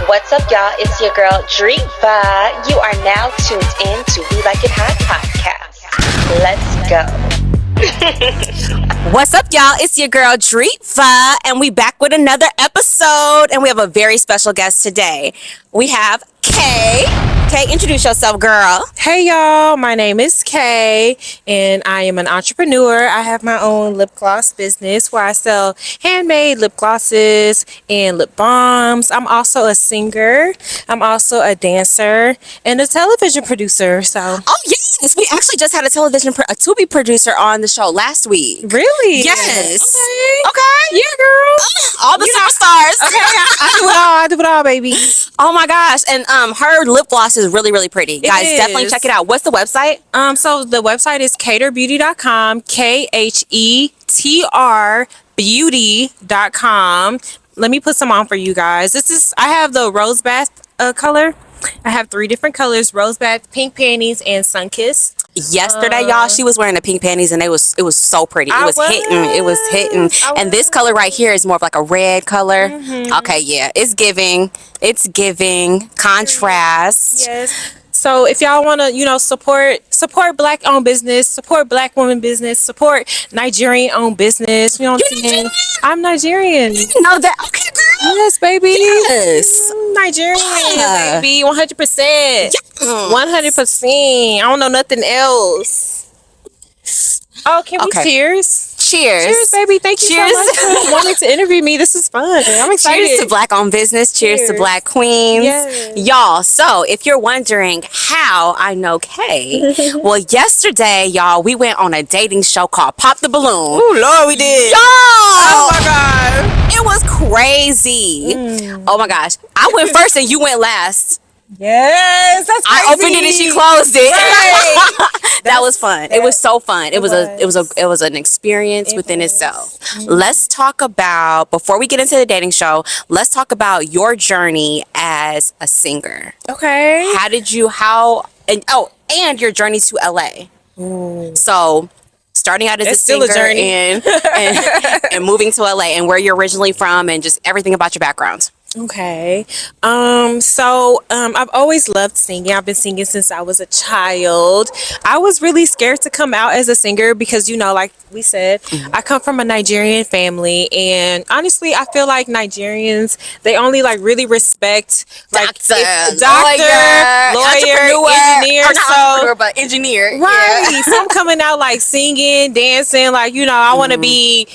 What's up, y'all? It's your girl, Dreva. You are now tuned in to We Like It Hot Podcast. Let's go. What's up, y'all? It's your girl, Dreva, and we back with another episode, and we have a very special guest today. We have Kay. Kay, introduce yourself, girl. Hey y'all, my name is Kay and I am an entrepreneur. I have my own lip gloss business where I sell handmade lip glosses and lip balms. I'm also a singer. I'm also a dancer and a television producer. Oh yes, we actually just had a Tubi producer on the show last week. Really? Yes. Okay. Yeah, girl. All the superstars. Okay, I do it all, baby. Oh my gosh, and her lip gloss is really, really pretty. Guys, definitely check it out. What's the website? So the website is caterbeauty.com, KHETR beauty.com. Let me put some on for you guys. I have the rose bath color. I have 3 different colors: rose bath, pink panties, and sun-kissed. Yesterday, y'all, she was wearing the pink panties, and it was so pretty. It was hitting. And this color right here is more of like a red color. Mm-hmm. Okay, yeah, it's giving contrast. Yes. So if y'all want to, support Black-owned business, support Black women business, support Nigerian-owned business. You know what I'm saying? I'm Nigerian. You know that? Okay, girl. Yes, baby. Yes. Nigerian, baby. 100%. 100%. I don't know nothing else. Oh, can we cheers? Cheers, baby. Thank you so much for wanting to interview me. This is fun. I'm excited. Cheers to Black-owned business. Cheers to Black queens. Yes. Y'all, so if you're wondering how I know Kay, well, yesterday, y'all, we went on a dating show called Pop the Balloon. Oh, Lord, we did. Y'all! Oh, my God. It was crazy. Oh, my gosh. I went first and you went last. Yes, that's crazy. I opened it and she closed it. Right. That was fun. It was so fun. It was an experience within itself. Let's talk about, before we get into the dating show, let's talk about your journey as a singer. Okay. And your journey to LA. So starting out as a singer and moving to LA, and where you're originally from, and just everything about your background. Okay. I've always loved singing. I've been singing since I was a child. I was really scared to come out as a singer because, like we said, I come from a Nigerian family, and honestly, I feel like Nigerians, they only really respect doctor, lawyer, engineer, but engineer. Right. Yeah. So I'm coming out singing, dancing, I want to be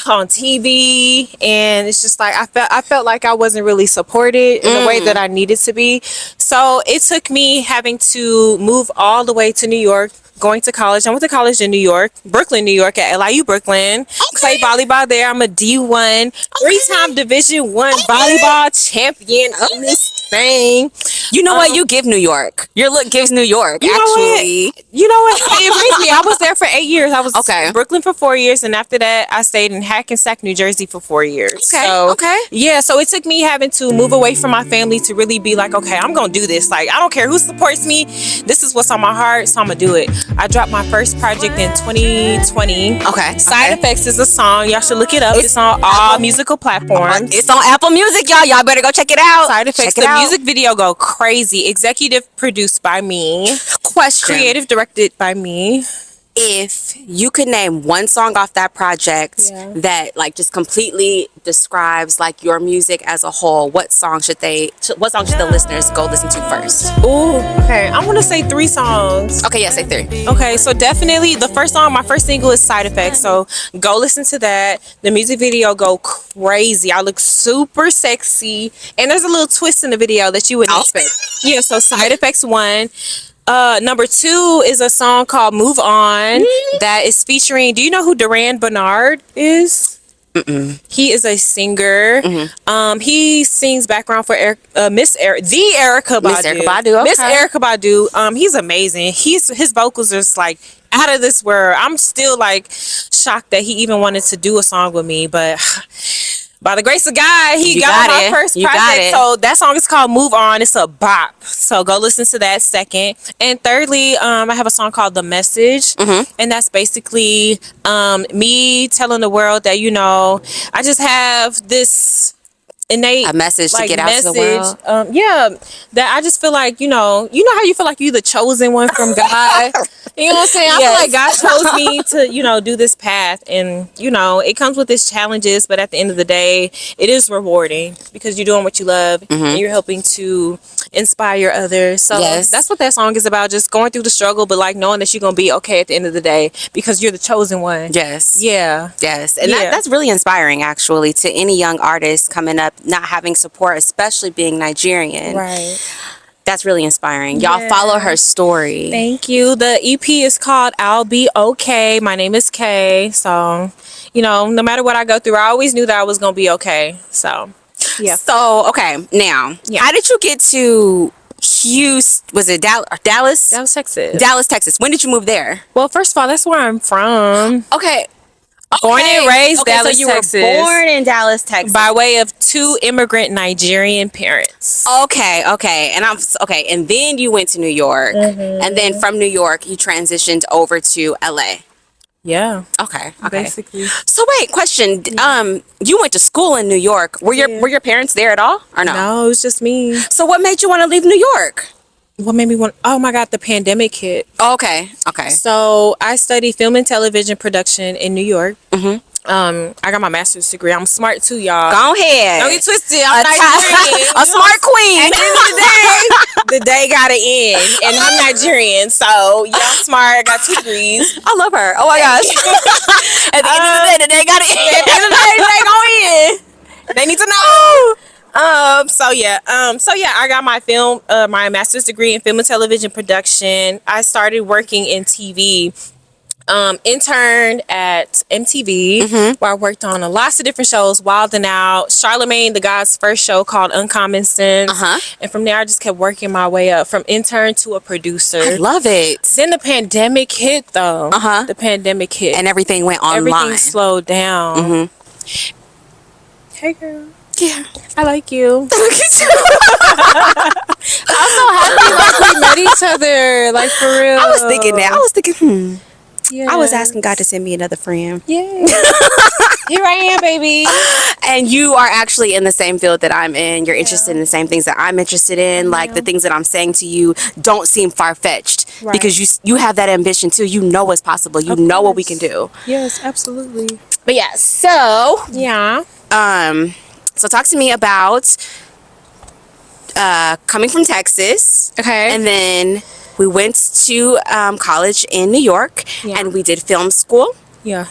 on TV, and it's just I felt like I wasn't really supported in the way that I needed to be. So it took me having to move all the way to New York, going to college. I went to college in New York, Brooklyn, New York, at LIU Brooklyn. Okay. Played volleyball there. I'm a D1, 3-time Division 1 volleyball champion of this thing. You know what? You give New York. Your look gives New York, you actually. You know what? It brings me. I was there for 8 years. I was in Brooklyn for 4 years, and after that, I stayed in Hackensack, New Jersey for 4 years. Okay. Yeah, so it took me having to move away from my family to really be okay, I'm going to do this. I don't care who supports me. This is what's on my heart, so I'm going to do it. I dropped my first project in 2020. Okay. Side Effects is a song. Y'all should look it up. It's on all musical platforms. It's on Apple Music, y'all. Y'all better go check it out. Side Effects. The music video go crazy. Executive produced by me. Question. Creative directed by me. If you could name one song off that project that just completely describes your music as a whole, what song should the listeners go listen to first? Ooh, okay. I want to say 3 songs. Okay, yeah, say 3. Okay, so definitely the first song, my first single is Side Effects. So go listen to that. The music video go crazy. I look super sexy, and there's a little twist in the video that you wouldn't expect. Yeah, so Side Effects 1. Number 2 is a song called Move On that is featuring, do you know who Duran Bernard is? He is a singer. He sings background for Erykah Badu. Okay. Miss Erykah Badu. He's amazing. His vocals are just out of this world. I'm still shocked that he even wanted to do a song with me, but by the grace of God, he got my first project. So that song is called Move On. It's a bop. So go listen to that second. And thirdly, I have a song called The Message. And that's basically me telling the world that, I just have this innate a message to like get out to the world. That I just feel like, you know how you feel like you're the chosen one from God. You know what I'm saying? I feel like God chose me to, you know, do this path, and you know, it comes with its challenges, but at the end of the day, it is rewarding because you're doing what you love and you're helping to inspire others. So that's what that song is about, just going through the struggle, but like knowing that you're gonna be okay at the end of the day because you're the chosen one. Yes. Yeah. Yes. And that's really inspiring, actually, to any young artist coming up, not having support, especially being Nigerian. Right. That's really inspiring. Y'all follow her story. Thank you. The EP is called I'll Be Okay. My name is Kay. So, you know, no matter what I go through, I always knew that I was going to be okay. So, yeah. So, okay. Now, how did you get to Houston? Was it Dallas? Dallas, Texas. Dallas, Texas. When did you move there? Well, first of all, that's where I'm from. Okay. Born and raised Dallas, so you Texas. were born in Dallas, Texas. By way of 2 immigrant Nigerian parents. Okay. And then you went to New York. And then from New York, you transitioned over to LA. Yeah. Okay. Basically. So wait, question. You went to school in New York. Were your parents there at all or no? No, it was just me. So what made you want to leave New York? What made me want? Oh my God, the pandemic hit. Okay. So I studied film and television production in New York. I got my master's degree. I'm smart too, y'all. Go ahead. Don't get twisted. I'm Nigerian. A smart queen. At the end of the day, the day gotta end, and I'm Nigerian, so yeah, I'm smart. I got 2 degrees. I love her. Oh my gosh. At the end of the day, the day gotta end. At the end of the day, the day gonna end. They need to know. So yeah, I got my master's degree in film and television production. I started working in TV. Interned at MTV, where I worked on lots of different shows, Wild and Out, Charlemagne the God's first show called Uncommon Sense, and from there I just kept working my way up from intern to a producer. I love it. Then the pandemic hit, though. The pandemic hit, and everything went online. Everything slowed down. Hey, girl. Yeah, I like you. Look at you. I'm so happy like we met each other, like for real. I was thinking that. I was thinking, Yes. I was asking God to send me another friend. Yeah. Here I am, baby. And you are actually in the same field that I'm in. You're interested in the same things that I'm interested in. Like the things that I'm saying to you don't seem far-fetched because you have that ambition too. You know what's possible. You know what we can do. Yes, absolutely. But yeah, so so talk to me about coming from Texas. Okay. And then we went to college in New York and we did film school. Yeah.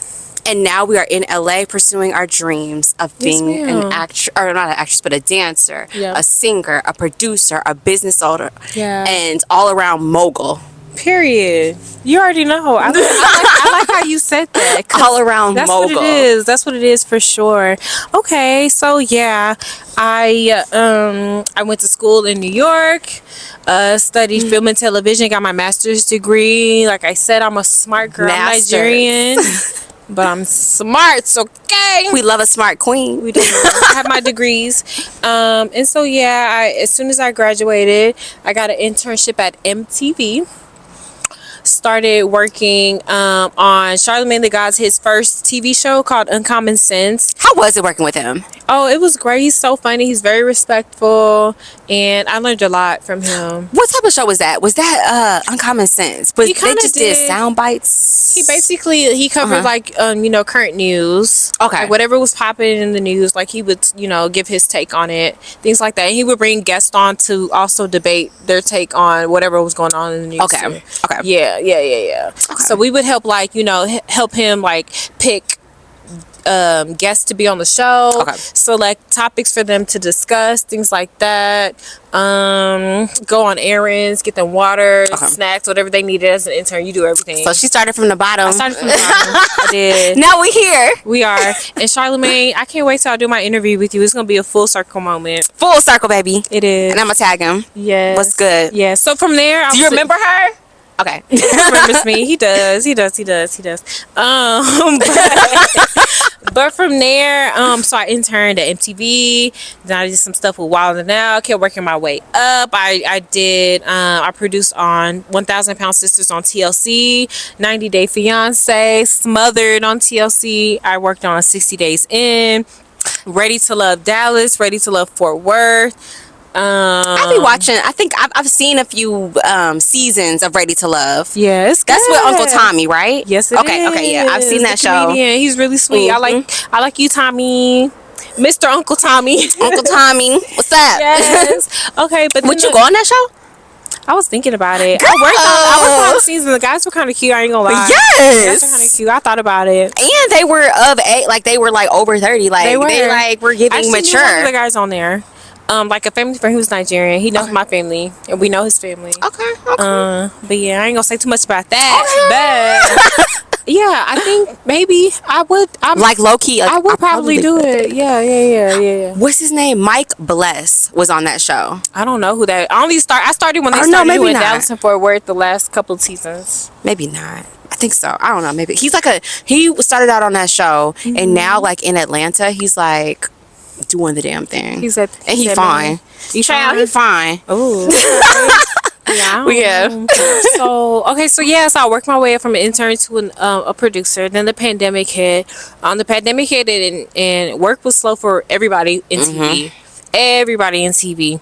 And now we are in LA pursuing our dreams of being an actress, or not an actress, but a dancer, a singer, a producer, a business owner, and all around mogul. Period. You already know. I like how you said that. All around that's mogul. What it is. That's what it is for sure. Okay, so yeah, I went to school in New York, studied film and television, got my master's degree. Like I said, I'm a smart girl. I'm Nigerian. But I'm smart, okay? We love a smart queen. We do. I have my degrees. And so, yeah, as soon as I graduated, I got an internship at MTV. Started working on Charlemagne the God's his first TV show called Uncommon Sense. How was it working with him? Oh, it was great. He's so funny. He's very respectful, and I learned a lot from him. What type of show was that? Was that Uncommon Sense? But they just did sound bites. He covered like current news. Okay. Like whatever was popping in the news, like he would give his take on it, things like that. And he would bring guests on to also debate their take on whatever was going on in the news. Okay. Okay. Yeah. Okay. So we would help help him pick guests to be on the show, select topics for them to discuss, things like that, go on errands, get them water, snacks, whatever they needed as an intern. You do everything. So she started from the bottom. I started from the bottom. I did. Now we here. We are. And Charlemagne, I can't wait till I do my interview with you. It's gonna be a full circle moment. Full circle, baby. It is. And I'm gonna tag him. Yes. What's good? Yeah. So from there, do you remember her? Okay. He remembers me. He does. But from there, so I interned at MTV. Then I did some stuff with Wild and Out. Kept working my way up. I produced on 1,000 Pound Sisters on TLC, 90 Day Fiance, Smothered on TLC. I worked on 60 Days In. Ready to Love Dallas, Ready to Love Fort Worth. I'll be watching. I think I've seen a few seasons of Ready to Love. Yes, that's with Uncle Tommy, right? Yes, it okay, is. Okay, yeah, I've seen that show. Comedian. He's really sweet. I like you, Tommy. Mr. Uncle Tommy. Uncle Tommy, what's up? Yes. Okay, but would you go on that show? I was thinking about it. Girl. I worked on season. The guys were kind of cute. I ain't gonna lie. Yes, the guys were kind of cute. I thought about it, and they were of age. Like they were like over 30. Like they were getting mature. Knew one of the guys on there. Like a family friend who's Nigerian. He knows my family, and we know his family. Okay. But yeah, I ain't gonna say too much about that. But yeah, I think maybe I would. I'm like low key. I would probably do it. Yeah. What's his name? Mike Bless was on that show. I don't know who that. I started when they started doing Dallas and Fort Worth the last couple of seasons. Maybe not. I think so. I don't know. Maybe he started out on that show, and now like in Atlanta, he's like doing the damn thing. He's fine. He's fine. Oh. Yeah. So I worked my way up from an intern to a producer. Then the pandemic hit. And work was slow for everybody in TV. Everybody in TV.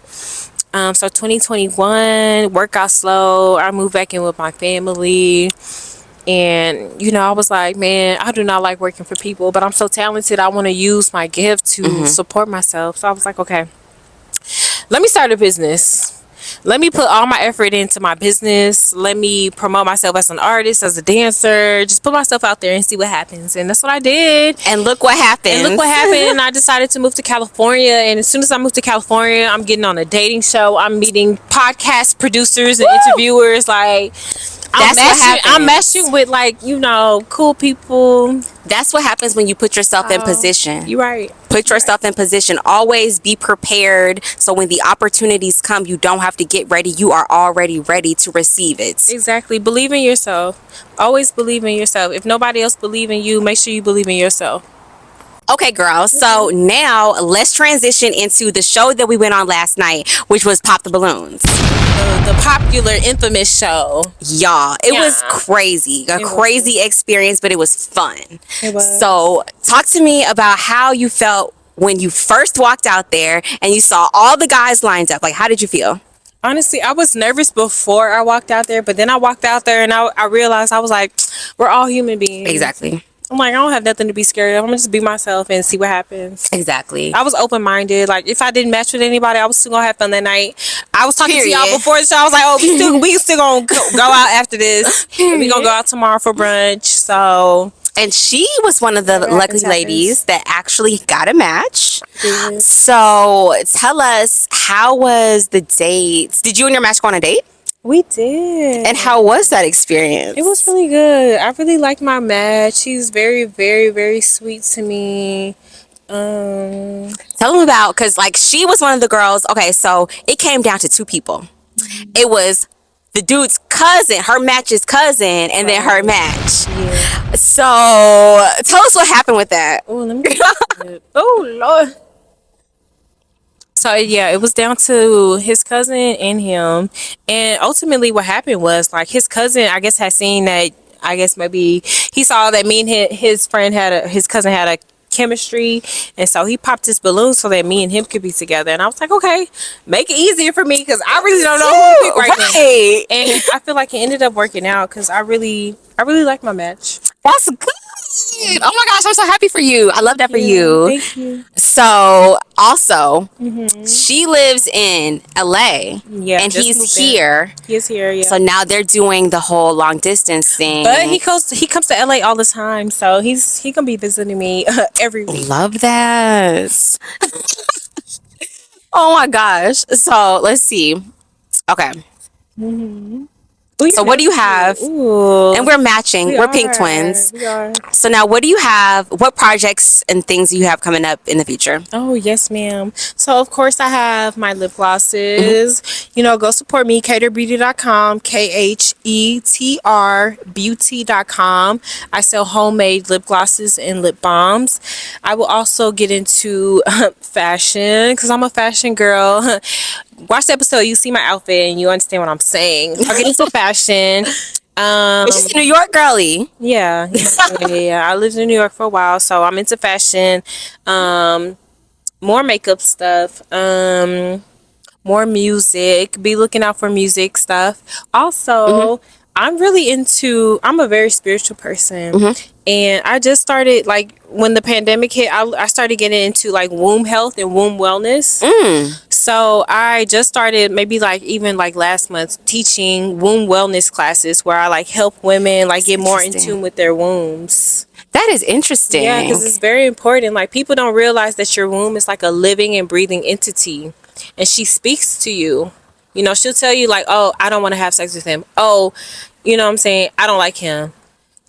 So 2021, work got slow. I moved back in with my family. And, I was like, man, I do not like working for people, but I'm so talented. I want to use my gift to support myself. So I was like, okay, let me start a business. Let me put all my effort into my business. Let me promote myself as an artist, as a dancer. Just put myself out there and see what happens. And that's what I did. And look what happened. I decided to move to California. And as soon as I moved to California, I'm getting on a dating show. I'm meeting podcast producers and interviewers. Like, I'm meshing with cool people. That's what happens when you put yourself in position. You're right. Put yourself in position. Always be prepared. So when the opportunities come, you don't have to get ready. You are already ready to receive it. Exactly. Believe in yourself. Always believe in yourself. If nobody else believes in you, make sure you believe in yourself. Okay, girls. So now let's transition into the show that we went on last night, which was Pop the Balloons. The popular, infamous show. Y'all, it was crazy. A crazy experience, but it was fun. It was. So talk to me about how you felt when you first walked out there and you saw all the guys lined up. Like, how did you feel? Honestly, I was nervous before I walked out there, but then I walked out there and I realized, I was like, we're all human beings. Exactly. I'm like, I don't have nothing to be scared of. I'm gonna just be myself and see what happens. Exactly. I was open-minded. Like, if I didn't match with anybody, I was still gonna have fun that night. I was talking to y'all before the show. I was like, we still gonna go out after this. We gonna go out tomorrow for brunch. So. And she was one of the lucky ladies that actually got a match. So tell us, how was the date? Did you and your match go on a date? We did. And how was that experience? It was really good. I really liked my match. She's very, very, very sweet to me. Tell them about, because she was one of the girls. Okay, so it came down to two people. It was the dude's cousin, her match's cousin, and then her match. Yeah. So tell us what happened with that. Oh, let me oh, Lord. So yeah, it was down to his cousin and him, and ultimately what happened was his cousin, I guess, had seen that. I guess maybe he saw that me and his cousin had a chemistry, and so he popped his balloon so that me and him could be together. And I was like, okay, make it easier for me because I really don't know who to pick right now. And I feel like it ended up working out because I really like my match. That's good. Oh my gosh, I'm so happy for you. I love that for you. Thank you. So also, she lives in LA, and he's here. He's here, yeah. So now they're doing the whole long distance thing. But he comes to LA all the time, so he gonna be visiting me every week. Love that. Oh my gosh. So let's see. Okay. So what do you have? Ooh. And we're matching. We're pink twins. We are. So now what do you have? What projects and things do you have coming up in the future? Oh, yes, ma'am. So, of course, I have my lip glosses. Go support me, caterbeauty.com, KHETR beauty.com. I sell homemade lip glosses and lip balms. I will also get into fashion because I'm a fashion girl. Watch the episode, you see my outfit and you understand what I'm saying. I'll get into fashion. It's just a New York girly. Yeah, yeah. I lived in New York for a while, so I'm into fashion, more makeup stuff, more music. Be looking out for music stuff. Also, I'm a very spiritual person, and I just started, like, when the pandemic hit, I started getting into like womb health and womb wellness. So I just started, maybe like even like last month, teaching womb wellness classes where I like help women like get more in tune with their wombs. That is interesting. Yeah, because it's very important. Like, people don't realize that your womb is like a living and breathing entity, and she speaks to you. You know, she'll tell you like, oh, I don't want to have sex with him. Oh, you know what I'm saying? I don't like him.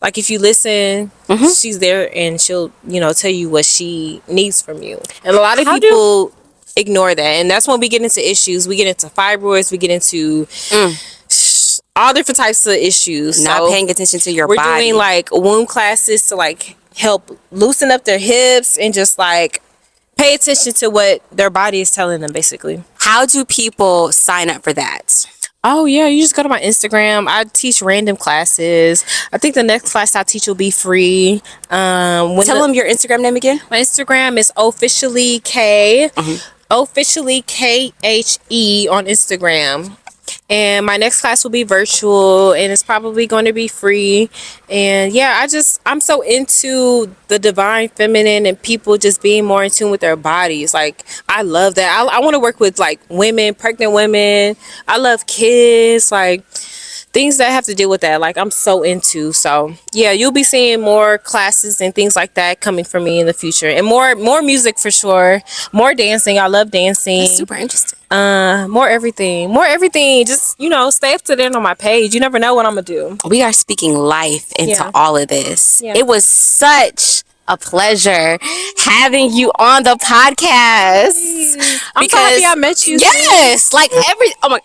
Like, if you listen, she's there, and she'll, you know, tell you what she needs from you. And a lot of people ignore that. And that's when we get into issues. We get into fibroids. We get into all different types of issues. Not paying attention to your body. We're doing like womb classes to like help loosen up their hips and just like pay attention to what their body is telling them, basically. How do people sign up for that? Oh, yeah, you just go to my Instagram. I teach random classes. I think the next class I teach will be free. Tell them your Instagram name again. My Instagram is officially K, officially KHE on Instagram. And my next class will be virtual, and it's probably going to be free. And yeah, I'm so into the divine feminine and people just being more in tune with their bodies. Like, I love that. I want to work with like women, pregnant women. I love kids, like things that have to deal with that. Like, I'm so into. So yeah, you'll be seeing more classes and things like that coming from me in the future, and more music for sure, more dancing. I love dancing. That's super interesting. More everything. Just, you know, stay up to date on my page. You never know what I'm gonna do. We are speaking life into all of this. Yeah. It was such a pleasure having you on the podcast. I'm so happy I met you. Yes, like oh my.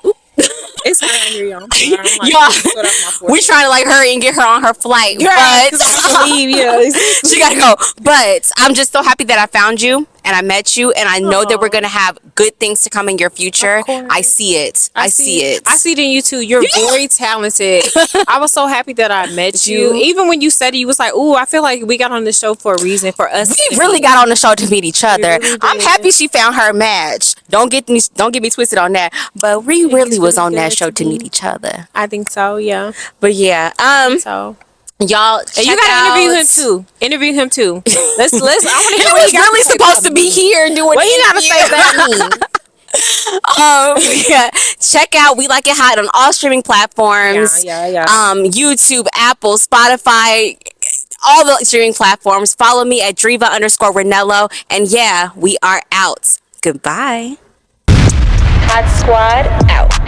It's hot out here, y'all. I'm sorry. I'm like, y'all, we trying to like hurry and get her on her flight, right, but I leave, she gotta go. But I'm just so happy that I found you and I met you, and I know that we're gonna have good things to come in your future. I see it. I see it. I see it in you too. You're very talented. I was so happy that I met you. Even when you said it, you was like, "Ooh, I feel like we got on the show for a reason, for us." We really got on the show to meet each other. Really I'm happy she found her match. Don't get me twisted on that. But we really was on that show to meet each other. I think so. Yeah. But yeah. So. Y'all, and you gotta interview him too. Let's. I want to hear what he really supposed to be here doing. What you gotta say that mean? Yeah. Check out We Like It Hot on all streaming platforms. Yeah. YouTube, Apple, Spotify, all the streaming platforms. Follow me at Dreva_Ranello. And yeah, we are out. Goodbye. Hot Squad out.